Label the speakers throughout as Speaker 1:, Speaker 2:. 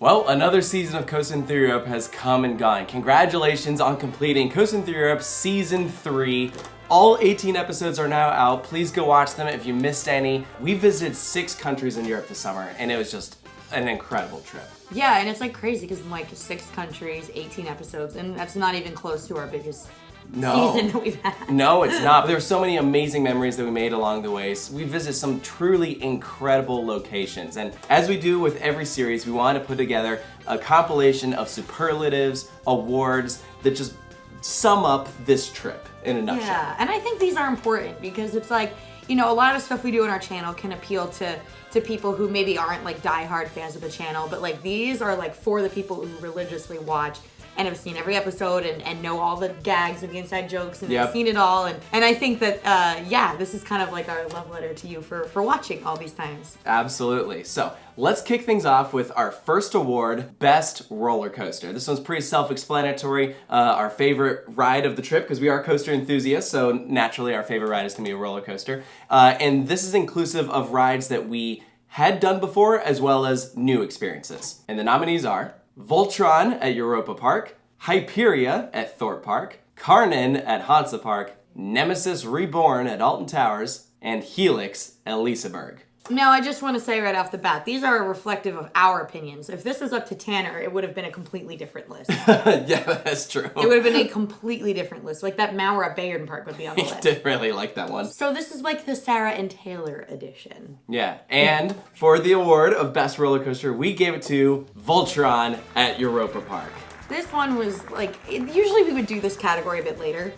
Speaker 1: Well, another season of Coastin Thru Europe has come and gone. Congratulations on completing Coastin Thru Europe Season 3. All 18 episodes are now out. Please go watch them if you missed any. We visited 6 countries in Europe this summer, and it was just an incredible trip.
Speaker 2: Yeah, and it's like crazy because like 6 countries, 18 episodes, and that's not even close to our biggest season that we've had.
Speaker 1: No, it's not. There were so many amazing memories that we made along the way. So we visited some truly incredible locations. And as we do with every series, we want to put together a compilation of superlatives, awards that just sum up this trip in a nutshell.
Speaker 2: Yeah, and I think these are important because it's like, you know, a lot of stuff we do on our channel can appeal to people who maybe aren't like diehard fans of the channel, but like these are like for the people who religiously watch and have seen every episode and know all the gags and the inside jokes and have seen it all. And I think that, yeah, this is kind of like our love letter to you for watching all these times.
Speaker 1: Absolutely. So let's kick things off with our first award, Best Roller Coaster. This one's pretty self-explanatory. Our favorite ride of the trip, because we are coaster enthusiasts, so naturally our favorite ride is going to be a roller coaster. And this is inclusive of rides that we had done before, as well as new experiences. And the nominees are Voltron at Europa Park, Hyperia at Thorpe Park, Carnan at Hansa Park, Nemesis Reborn at Alton Towers, and Helix at Liseberg.
Speaker 2: Now, I just want to say right off the bat, these are reflective of our opinions. If this was up to Tanner, it would have been a completely different list.
Speaker 1: Yeah, that's true.
Speaker 2: It would have been a completely different list. Like that Mauer at Bayern Park would be on the list.
Speaker 1: I did really like that one.
Speaker 2: So this is like the Sarah and Taylor edition.
Speaker 1: Yeah, and for the award of Best Roller Coaster, we gave it to Voltron at Europa Park.
Speaker 2: This one was like, usually we would do this category a bit later.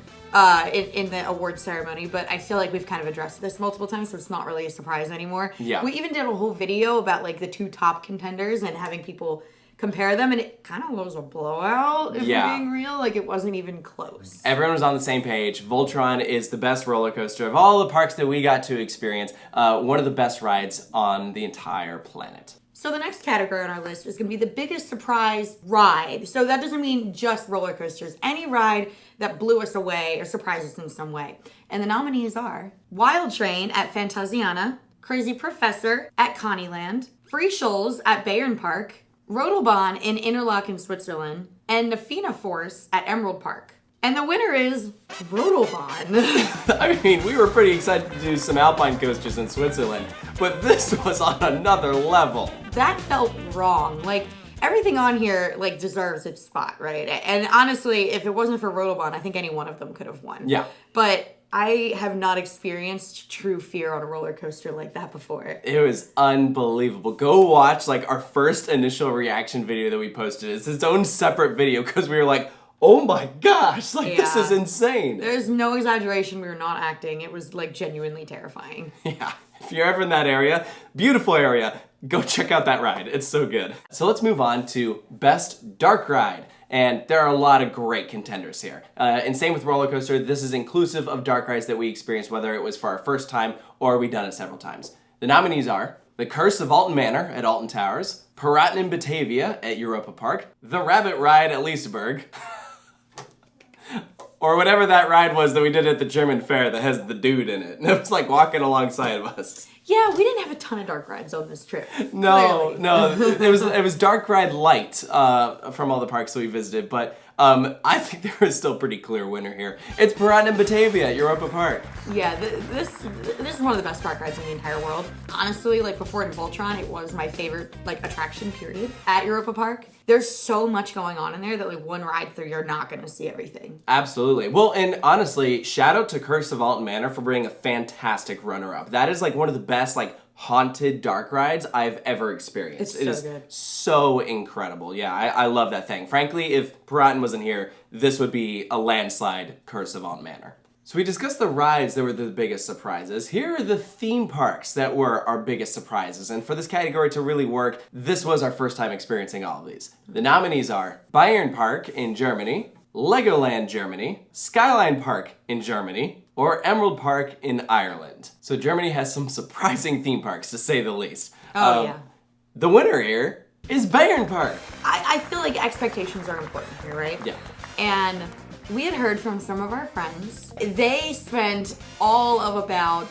Speaker 2: In the award ceremony, but I feel like we've kind of addressed this multiple times, so it's not really a surprise anymore.
Speaker 1: Yeah.
Speaker 2: We even did a whole video about like the 2 top contenders and having people compare them, and it kind of was a blowout, if we're being real. Like, it wasn't even close.
Speaker 1: Everyone was on the same page. Voltron is the best roller coaster of all the parks that we got to experience. One of the best rides on the entire planet.
Speaker 2: So the next category on our list is going to be the biggest surprise ride. So that doesn't mean just roller coasters. Any ride that blew us away or surprised us in some way. And the nominees are Wild Train at Fantasiana, Crazy Professor at Connieland, Free Shoals at Bayern Park, Rodelbahn in Interlaken, Switzerland, and Nafina Force at Emerald Park. And the winner is Rodelbahn.
Speaker 1: I mean, we were pretty excited to do some alpine coasters in Switzerland, but this was on another level.
Speaker 2: That felt wrong. Like, everything on here, like, deserves its spot, right? And honestly, if it wasn't for Rodelbahn, I think any one of them could have won.
Speaker 1: Yeah.
Speaker 2: But I have not experienced true fear on a roller coaster like that before.
Speaker 1: It was unbelievable. Go watch, like, our first initial reaction video that we posted. It's its own separate video, because we were like, oh my gosh, like, this is insane.
Speaker 2: There's no exaggeration, we were not acting. It was, like, genuinely terrifying.
Speaker 1: Yeah, if you're ever in that area, beautiful area, go check out that ride. It's so good. So let's move on to Best Dark Ride. And there are a lot of great contenders here. And same with roller coaster, this is inclusive of dark rides that we experienced, whether it was for our first time or we've done it several times. The nominees are The Curse of Alton Manor at Alton Towers, Piraten in Batavia at Europa Park, The Rabbit Ride at Liseberg, or whatever that ride was that we did at the German fair that has the dude in it. And it was like walking alongside of us.
Speaker 2: Yeah, we didn't have a ton of dark rides on this trip.
Speaker 1: No, it was dark ride light from all the parks that we visited, but I think there was still a pretty clear winner here. It's Piraten in Batavia at Europa Park.
Speaker 2: Yeah, this is one of the best dark rides in the entire world. Honestly, like before in Voltron, it was my favorite like attraction period at Europa Park. There's so much going on in there that like one ride through, you're not going to see everything.
Speaker 1: Absolutely. Well, and honestly, shout out to Curse of Alton Manor for bringing a fantastic runner-up. That is like one of the best like haunted dark rides I've ever experienced.
Speaker 2: It's so good.
Speaker 1: So incredible. Yeah, I love that thing. Frankly, if Piraten wasn't here, this would be a landslide Curse of Alton Manor. So we discussed the rides that were the biggest surprises. Here are the theme parks that were our biggest surprises. And for this category to really work, this was our first time experiencing all of these. The nominees are Bayern Park in Germany, Legoland Germany, Skyline Park in Germany, or Emerald Park in Ireland. So Germany has some surprising theme parks, to say the least.
Speaker 2: Yeah.
Speaker 1: The winner here is Bayern Park.
Speaker 2: I feel like expectations are important here, right?
Speaker 1: Yeah.
Speaker 2: And we had heard from some of our friends. They spent all of about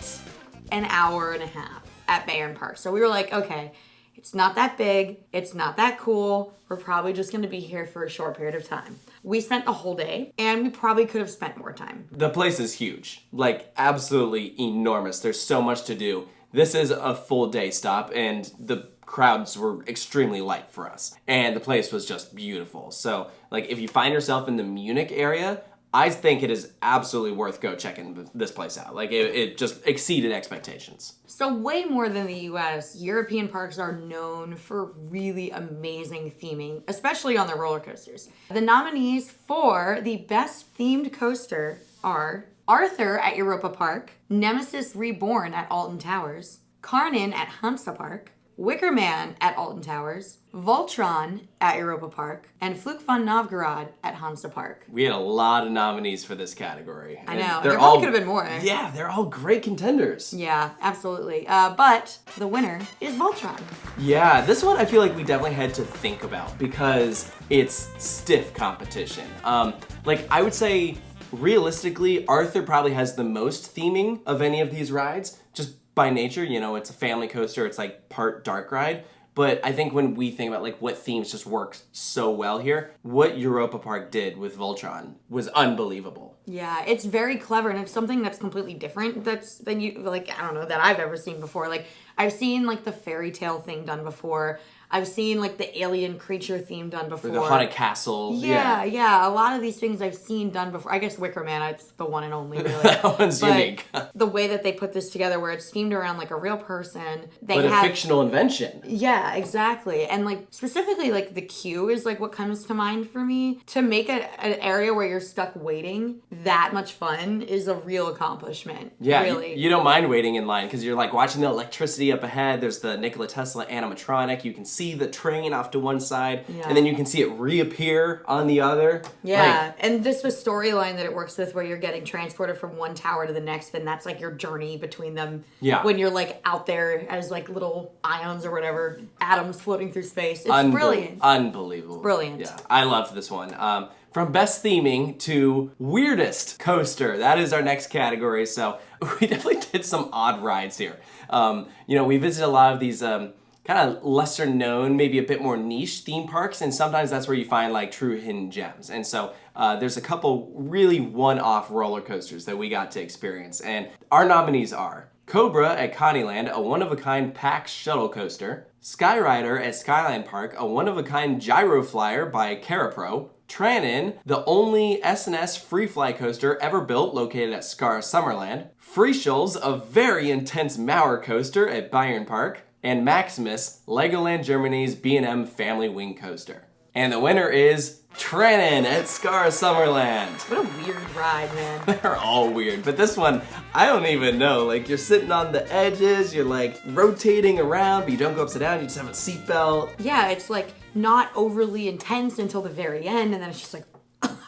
Speaker 2: an hour and a half at Bayern Park. So we were like, okay, It's not that big. It's not that cool. We're probably just going to be here for a short period of time. We spent the whole day, and we probably could have spent more time.
Speaker 1: The place is huge, like absolutely enormous. There's so much to do. This is a full day stop, and the crowds were extremely light for us. And the place was just beautiful. So, like, if you find yourself in the Munich area, I think it is absolutely worth go checking this place out. Like, it just exceeded expectations.
Speaker 2: So way more than the US, European parks are known for really amazing theming, especially on the roller coasters. The nominees for the best themed coaster are Arthur at Europa Park, Nemesis Reborn at Alton Towers, Carnan at Hansa Park, Wicker Man at Alton Towers, Voltron at Europa Park, and Flug von Novgorod at Hansa Park.
Speaker 1: We had a lot of nominees for this category.
Speaker 2: I know. There probably could have been more.
Speaker 1: Yeah, they're all great contenders.
Speaker 2: Yeah, absolutely. But the winner is Voltron.
Speaker 1: Yeah, this one I feel like we definitely had to think about because it's stiff competition. Like, I would say, realistically, Arthur probably has the most theming of any of these rides, just by nature. You know, it's a family coaster, it's like part dark ride. But I think when we think about like what themes just work so well here, what Europa Park did with Voltron was unbelievable.
Speaker 2: Yeah, it's very clever, and it's something that's completely different than you, like, I don't know, that I've ever seen before. Like, I've seen like the fairy tale thing done before. I've seen like the alien creature theme done before.
Speaker 1: Or the haunted castle.
Speaker 2: Yeah. A lot of these things I've seen done before. I guess Wicker Man, it's the one and only, really.
Speaker 1: That one's unique.
Speaker 2: The way that they put this together, where it's themed around like a real person.
Speaker 1: But a fictional invention.
Speaker 2: Yeah, exactly. And like specifically, like the queue is like what comes to mind for me. To make an area where you're stuck waiting that much fun is a real accomplishment.
Speaker 1: Yeah,
Speaker 2: really.
Speaker 1: You don't mind waiting in line because you're like watching the electricity up ahead. There's the Nikola Tesla animatronic. You can see the train off to one side, and then you can see it reappear on the other.
Speaker 2: Yeah, and just the storyline that it works with, where you're getting transported from one tower to the next, and that's like your journey between them.
Speaker 1: Yeah.
Speaker 2: When you're like out there as like little ions or whatever, atoms floating through space. It's brilliant.
Speaker 1: Unbelievable.
Speaker 2: It's brilliant.
Speaker 1: Yeah, I loved this one. From best theming to weirdest coaster, that is our next category. So we definitely did some odd rides here. We visited a lot of these kind of lesser known, maybe a bit more niche theme parks, and sometimes that's where you find like true hidden gems. And so there's a couple really one-off roller coasters that we got to experience. And our nominees are Cobra at Connieland, a one-of-a-kind PAX shuttle coaster, Skyrider at Skyline Park, a one-of-a-kind gyro flyer by Carapro, Trannon, the only S&S free fly coaster ever built, located at Skara Summerland, Freeshulls, a very intense Mauer coaster at Bayern Park, and Maximus, Legoland Germany's B&M family wing coaster. And the winner is Trannon at Skara Summerland.
Speaker 2: What a weird ride, man.
Speaker 1: They're all weird, but this one, I don't even know. Like, you're sitting on the edges, you're like rotating around, but you don't go upside down, you just have a seatbelt.
Speaker 2: Yeah, it's like not overly intense until the very end, and then it's just like...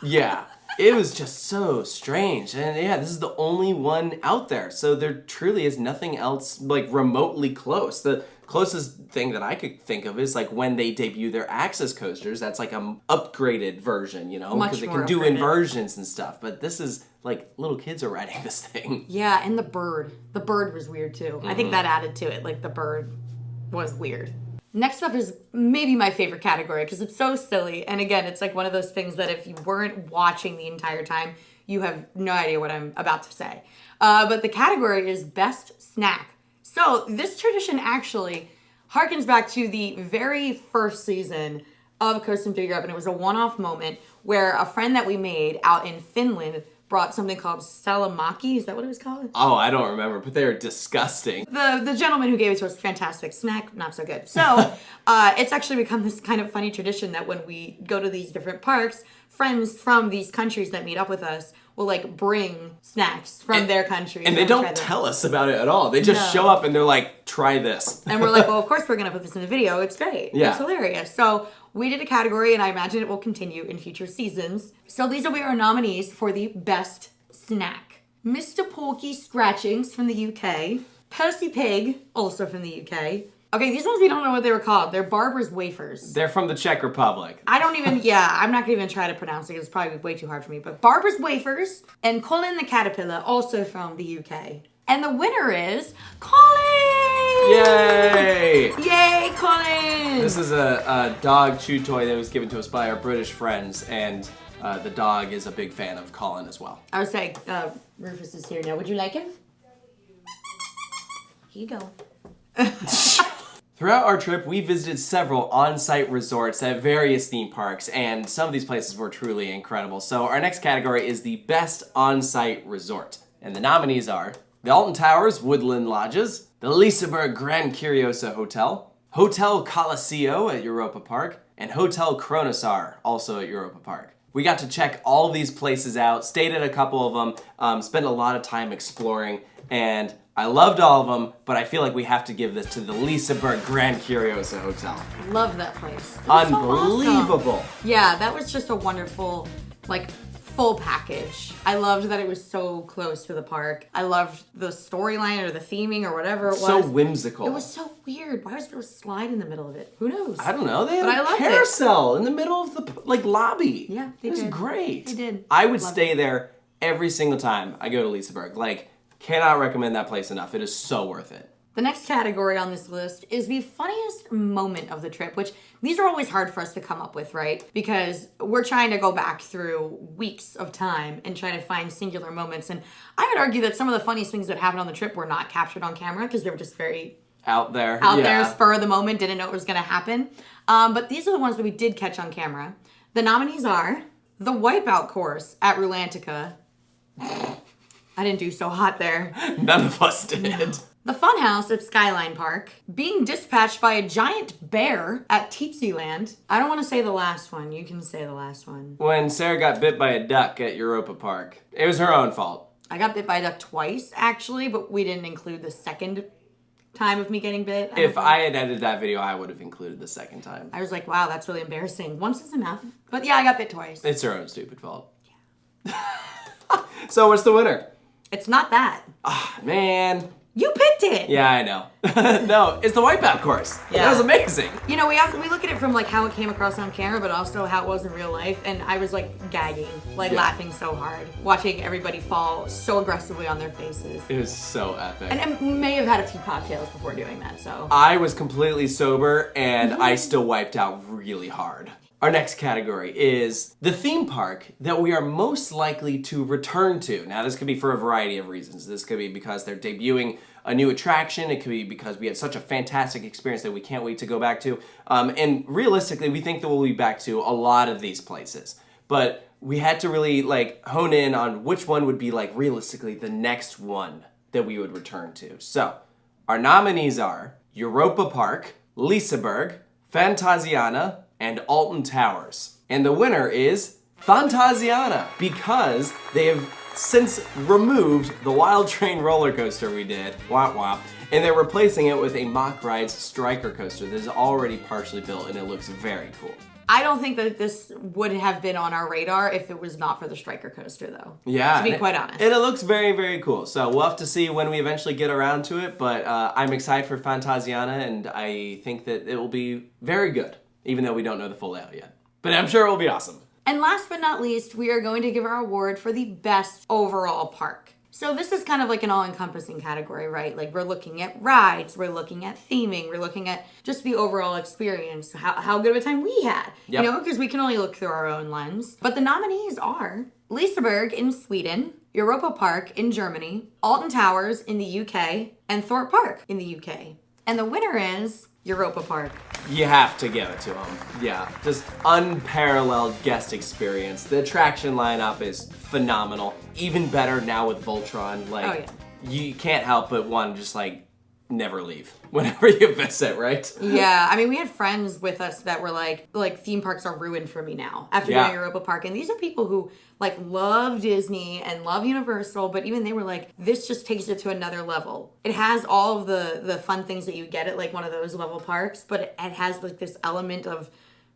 Speaker 1: Yeah. It was just so strange. And yeah, this is the only one out there. So there truly is nothing else like remotely close. The closest thing that I could think of is like when they debut their Access coasters. That's like an upgraded version, you know, because it can do inversions and stuff. But this is like little kids are riding this thing.
Speaker 2: Yeah, and the bird. The bird was weird too. Mm-hmm. I think that added to it. Like the bird was weird. Next up is maybe my favorite category because it's so silly. And again, it's like one of those things that if you weren't watching the entire time, you have no idea what I'm about to say. But the category is Best Snack. So this tradition actually harkens back to the very first season of Coastin Thru Europe. And it was a one-off moment where a friend that we made out in Finland brought something called salamaki. Is that what it was called?
Speaker 1: Oh, I don't remember, but they were disgusting.
Speaker 2: The gentleman who gave it to us, fantastic. Snack, not so good. So it's actually become this kind of funny tradition that when we go to these different parks, friends from these countries that meet up with us will like bring snacks from their countries.
Speaker 1: And they don't tell us about it at all. They just show up and they're like, try this.
Speaker 2: And we're like, well, of course we're going to put this in the video. It's great.
Speaker 1: Yeah.
Speaker 2: It's hilarious. So we did a category, and I imagine it will continue in future seasons. So these will be our nominees for the best snack. Mr. Porky Scratchings from the UK. Percy Pig, also from the UK. Okay, these ones we don't know what they were called. They're Barbara's Wafers.
Speaker 1: They're from the Czech Republic.
Speaker 2: I'm not going to even try to pronounce it because it's probably way too hard for me. But Barbara's Wafers and Colin the Caterpillar, also from the UK. And the winner is Colin!
Speaker 1: Yay!
Speaker 2: Yay, Colin!
Speaker 1: This is a dog chew toy that was given to us by our British friends, and the dog is a big fan of Colin as well.
Speaker 2: I was saying, Rufus is here now. Would you like him? Here you go.
Speaker 1: Throughout our trip, we visited several on-site resorts at various theme parks, and some of these places were truly incredible. So our next category is the best on-site resort. And the nominees are the Alton Towers Woodland Lodges, the Liseberg Grand Curiosa Hotel, Hotel Colosseo at Europa Park, and Hotel Kronosar, also at Europa Park. We got to check all of these places out, stayed at a couple of them, spent a lot of time exploring, and I loved all of them, but I feel like we have to give this to the Liseberg Grand Curiosa Hotel.
Speaker 2: Love that place. It was
Speaker 1: Unbelievable.
Speaker 2: So awesome. Yeah, that was just a wonderful, full package. I loved that it was so close to the park. I loved the storyline or the theming or whatever it was.
Speaker 1: So whimsical.
Speaker 2: It was so weird. Why was there a slide in the middle of it? Who knows?
Speaker 1: I don't know. They had a carousel in the middle of the lobby.
Speaker 2: Yeah, they
Speaker 1: did. It was
Speaker 2: did.
Speaker 1: great.
Speaker 2: They did.
Speaker 1: I would stay there every single time I go to Liseberg. Cannot recommend that place enough. It is so worth it.
Speaker 2: The next category on this list is the funniest moment of the trip, which these are always hard for us to come up with, right? Because we're trying to go back through weeks of time and try to find singular moments. And I would argue that some of the funniest things that happened on the trip were not captured on camera because they were just very
Speaker 1: out there,
Speaker 2: spur of the moment, didn't know it was going to happen. But these are the ones that we did catch on camera. The nominees are the Wipeout course at Rulantica. I didn't do so hot there.
Speaker 1: None of us did.
Speaker 2: No. The Funhouse at Skyline Park. Being dispatched by a giant bear at Titsyland. I don't want to say the last one. You can say the last one.
Speaker 1: When Sarah got bit by a duck at Europa Park. It was her own fault.
Speaker 2: I got bit by a duck twice, actually, but we didn't include the second time of me getting bit.
Speaker 1: If I had edited that video, I would have included the second time.
Speaker 2: I was like, wow, that's really embarrassing. Once is enough. But yeah, I got bit twice.
Speaker 1: It's her own stupid fault. Yeah. So what's the winner?
Speaker 2: It's not that.
Speaker 1: Ah, man.
Speaker 2: You picked it.
Speaker 1: Yeah, I know. No, it's the Wipeout course. Yeah. That was amazing.
Speaker 2: You know, we look at it from how it came across on camera, but also how it was in real life. And I was gagging, laughing so hard, watching everybody fall so aggressively on their faces.
Speaker 1: It was so epic.
Speaker 2: And I may have had a few cocktails before doing that, so.
Speaker 1: I was completely sober and I still wiped out really hard. Our next category is the theme park that we are most likely to return to. Now, this could be for a variety of reasons. This could be because they're debuting a new attraction. It could be because we had such a fantastic experience that we can't wait to go back to. And realistically, we think that we'll be back to a lot of these places. But we had to really hone in on which one would be realistically the next one that we would return to. So, our nominees are Europa Park, Liseberg, Fantasiana, and Alton Towers. And the winner is Fantasiana, because they have since removed the Wild Train roller coaster we did, womp womp, and they're replacing it with a Mock Rides striker coaster that is already partially built, and it looks very cool.
Speaker 2: I don't think that this would have been on our radar if it was not for the striker coaster, though.
Speaker 1: Yeah.
Speaker 2: To be quite honest.
Speaker 1: And it looks very, very cool. So we'll have to see when we eventually get around to it, but I'm excited for Fantasiana, and I think that it will be very good, even though we don't know the full layout yet. But I'm sure it will be awesome.
Speaker 2: And last but not least, we are going to give our award for the best overall park. So this is kind of an all-encompassing category, right? We're looking at rides, we're looking at theming, we're looking at just the overall experience, how good of a time we had.
Speaker 1: Yep.
Speaker 2: You know, because we can only look through our own lens. But the nominees are Liseberg in Sweden, Europa Park in Germany, Alton Towers in the UK, and Thorpe Park in the UK. And the winner is Europa Park.
Speaker 1: You have to give it to them. Yeah, just unparalleled guest experience. The attraction lineup is phenomenal. Even better now with Voltron.
Speaker 2: Oh, yeah.
Speaker 1: You can't help but want to just never leave whenever you visit, right?
Speaker 2: Yeah, I mean, we had friends with us that were like theme parks are ruined for me now after doing Europa Park. And these are people who love Disney and love Universal, but even they were this just takes it to another level. It has all of the fun things that you get at one of those level parks, but it has this element of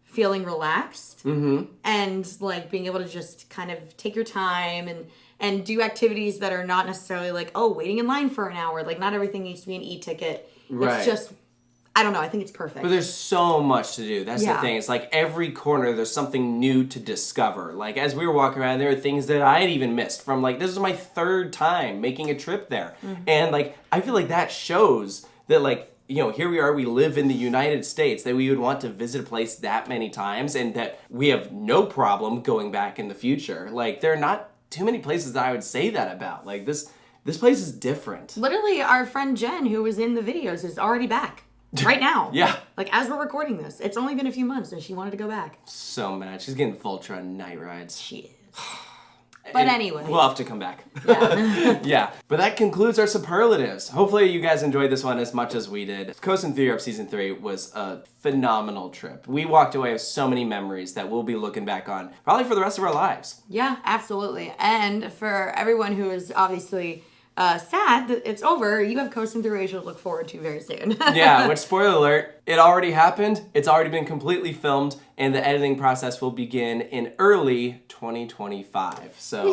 Speaker 2: feeling relaxed and being able to just kind of take your time and do activities that are not necessarily waiting in line for an hour. Not everything needs to be an e-ticket.
Speaker 1: Right.
Speaker 2: It's just I don't know. I think it's perfect.
Speaker 1: But there's so much to do. That's the
Speaker 2: Yeah.
Speaker 1: thing. It's like every corner there's something new to discover. Like as we were walking around, there were things that I had even missed from like, this is my 3rd time making a trip there. And like, I feel like that shows that like, you know, here we are, we live in the United States, that we would want to visit a place that many times and that we have no problem going back in the future. Like there are not too many places that I would say that about. Like this place is different.
Speaker 2: Literally, our friend Jen, who was in the videos, is already back. Right now.
Speaker 1: Yeah.
Speaker 2: Like, as we're recording this. It's only been a few months and she wanted to go back.
Speaker 1: So mad. She's getting Voltron night rides.
Speaker 2: She is. But anyway.
Speaker 1: We'll have to come back.
Speaker 2: Yeah.
Speaker 1: Yeah. But that concludes our superlatives. Hopefully you guys enjoyed this one as much as we did. Coastin Thru Europe Season 3 was a phenomenal trip. We walked away with so many memories that we'll be looking back on probably for the rest of our lives.
Speaker 2: Yeah, absolutely. And for everyone who is obviously sad that it's over, you have Coastin Thru Asia to look forward to very soon.
Speaker 1: Yeah, which, spoiler alert, it already happened. It's already been completely filmed, and the editing process will begin in early 2025. So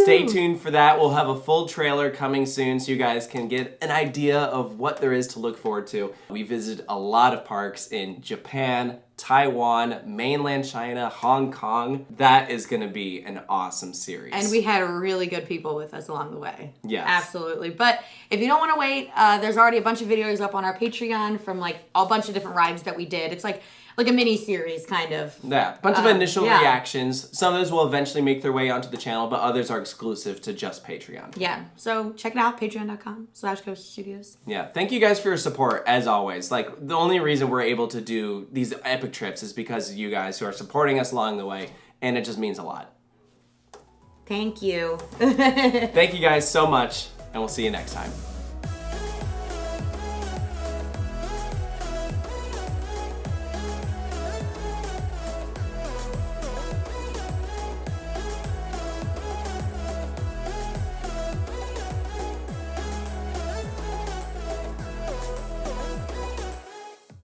Speaker 1: stay tuned for that. We'll have a full trailer coming soon so you guys can get an idea of what there is to look forward to. We visited a lot of parks in Japan, Taiwan, mainland China, Hong Kong. That is going to be an awesome series.
Speaker 2: And we had really good people with us along the way.
Speaker 1: Yes.
Speaker 2: Absolutely. But if you don't want to wait, there's already a bunch of videos up on our Patreon from like a bunch of different rides that we did. It's like a mini series kind of.
Speaker 1: Yeah, bunch of initial
Speaker 2: yeah.
Speaker 1: reactions. Some of those will eventually make their way onto the channel, but others are exclusive to just Patreon.
Speaker 2: Yeah. So check it out, patreon.com/coasterstudios.
Speaker 1: Yeah, thank you guys for your support, as always. Like, the only reason we're able to do these epic trips is because of you guys who are supporting us along the way, and it just means a lot.
Speaker 2: Thank you.
Speaker 1: Thank you guys so much, and we'll see you next time.